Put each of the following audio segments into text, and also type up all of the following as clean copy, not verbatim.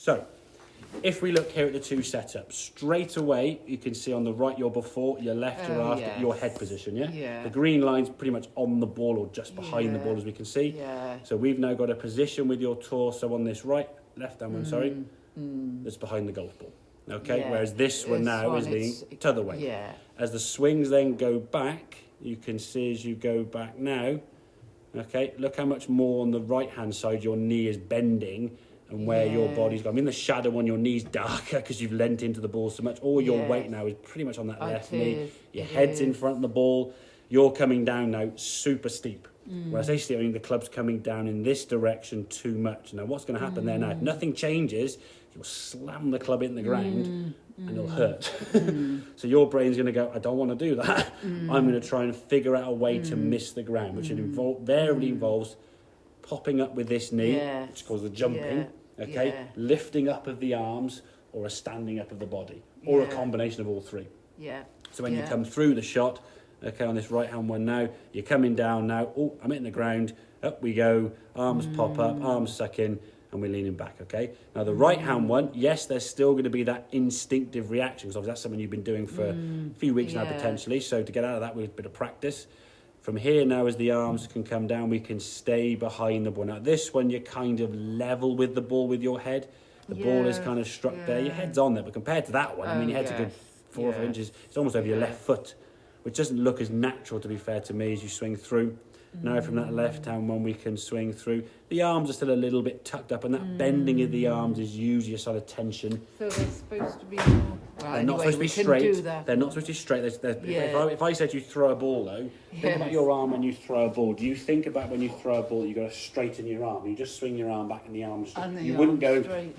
So, if we look here at the two setups, straight away you can see on the right your before, your left, your after, your head position, Yeah. The green line's pretty much on the ball or just behind the ball as we can see. Yeah. So we've now got a position with your torso on this left-hand one, that's behind the golf ball. Okay, Yeah. whereas this one now is leaning to the way. Yeah. As the swings then go back, you can see as you go back now, okay, look how much more on the right-hand side your knee is bending and where your body's going. I mean, the shadow on your knee's darker because you've leant into the ball so much. All your weight now is pretty much on that left knee. Your head's in front of the ball. You're coming down now super steep. When I say steep, I mean the club's coming down in this direction too much. Now, what's going to happen there now? If nothing changes, you'll slam the club in the ground and it'll hurt. So your brain's going to go, I don't want to do that. I'm going to try and figure out a way to miss the ground, which invariably involves popping up with this knee, which is called the jumping, lifting up of the arms or a standing up of the body, or a combination of all three. Yeah. So when you come through the shot, okay, on this right-hand one now, you're coming down now, oh, I'm hitting the ground, up we go, arms pop up, arms suck in, and we're leaning back, okay? Now, the right-hand one, yes, there's still going to be that instinctive reaction, because obviously that's something you've been doing for a few weeks now, potentially, so to get out of that with a bit of practice. From here now, as the arms can come down, we can stay behind the ball. Now, this one, you're kind of level with the ball with your head. The ball is kind of struck there. Your head's on there, but compared to that one, I mean, your head's a good 4 or 5 inches. It's almost over your left foot, which doesn't look as natural, to be fair to me, as you swing through. Now from that left-hand one, we can swing through. The arms are still a little bit tucked up, and that bending of the arms is usually a sort of tension. So they're supposed to be more... Well, they're not supposed to be straight. They're not supposed to be straight. If I said you throw a ball, though, think about your arm when you throw a ball. Do you think about when you throw a ball, you've got to straighten your arm? You just swing your arm back and the arm straight. You wouldn't go... But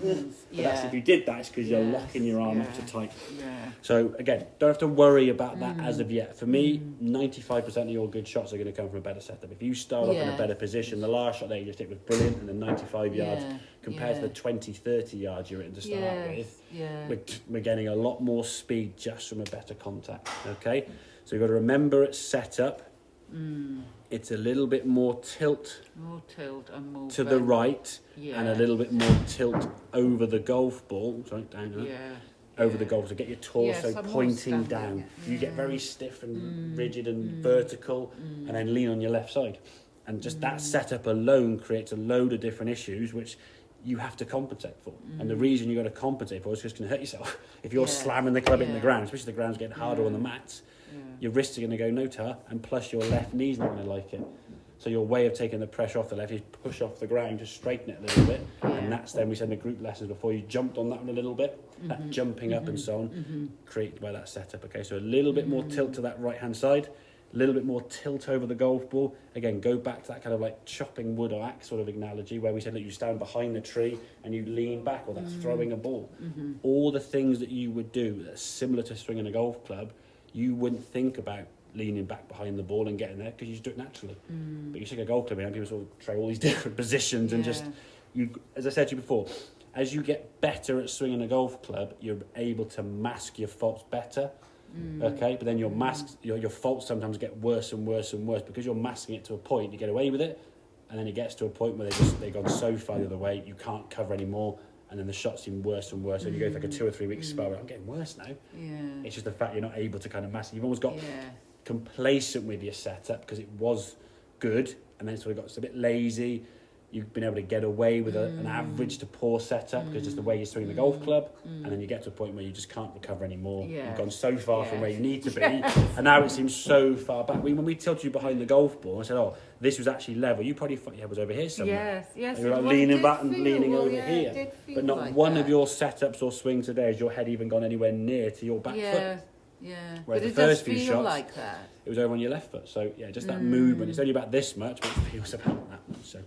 that's, if you did that, it's because you're locking your arm up too tight. So, again, don't have to worry about that as of yet. For me, 95% of your good shots are going to come from a better setup. If you start off in a better position, the last shot there you just hit was brilliant, and then 95 yards compared to the 20, 30 yards you're in to start with, we're getting a lot more speed just from a better contact, okay? So you've got to remember at setup, it's a little bit more tilt and more to the right, and a little bit more tilt over the golf ball, over the golf, to get your torso pointing down. You get very stiff and rigid and vertical, and then lean on your left side. And just that setup alone creates a load of different issues, which you have to compensate for. And the reason you've got to compensate for is because it's going to hurt yourself. If you're slamming the club into the ground, especially the ground's getting harder on the mats, your wrists are going to go no-tar, and plus your left knee's not going to like it. So your way of taking the pressure off the left is push off the ground, just straighten it a little bit. And that's then, we said in the group lessons before, you jumped on that one a little bit, that jumping up and so on, created by that setup. Okay, so a little bit more tilt to that right-hand side, a little bit more tilt over the golf ball. Again, go back to that kind of like chopping wood or axe sort of analogy where we said that you stand behind the tree and you lean back, or that's throwing a ball. All the things that you would do that's similar to swinging a golf club, you wouldn't think about leaning back behind the ball and getting there because you just do it naturally. But you stick a golf club in and people sort of try all these different positions and just, you, as I said to you before, as you get better at swinging a golf club, you're able to mask your faults better. Okay, but then your masks, your faults sometimes get worse and worse and worse because you're masking it to a point. You get away with it, and then it gets to a point where they've gone so far the other way, you can't cover anymore, and then the shots seem worse and worse. And you go for like a 2 or 3 week spell where I'm getting worse now. It's just the fact you're not able to kind of mask. You've almost got complacent with your setup because it was good, and then sort of got a bit lazy. You've been able to get away with an average to poor setup because just the way you're swinging the golf club, and then you get to a point where you just can't recover anymore. You've gone so far from where you need to be, and now it seems so far back. When we tilted you behind the golf ball and said, "Oh, this was actually level," you probably thought your head was over here somewhere. Yes. You're like leaning back and leaning over here, but not like one of your setups or swings today has your head even gone anywhere near to your back foot. Whereas but the it first does few feel shots, like that. It was over on your left foot. So just that movement. It's only about this much, but it feels about that much. So.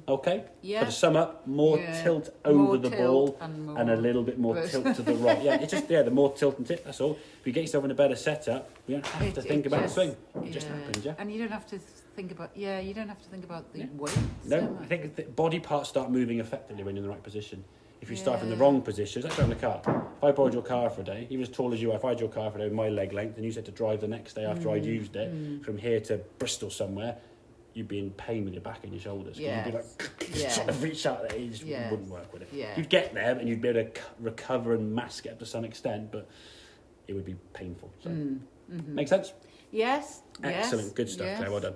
Okay. So to sum up, more tilt over the ball and a little bit more tilt to the right. It's just the more tilt and tip. That's all. If you get yourself in a better setup, you don't have to think about the swing. It just happens. And you don't have to think about you don't have to think about the weight. No, I think the body parts start moving effectively when you're in the right position. If you start from the wrong position, it's like driving a car. If I borrowed your car for a day, even as tall as you are, if I had your car for a day with my leg length and you said to drive the next day after I'd used it from here to Bristol somewhere, you'd be in pain with your back and your shoulders. Yes. You'd be like, trying to reach out there, you just wouldn't work with it. Yeah. You'd get there and you'd be able to recover and mask it up to some extent, but it would be painful. So, makes sense? Yes. Excellent. Good stuff, yes. Claire. Well done.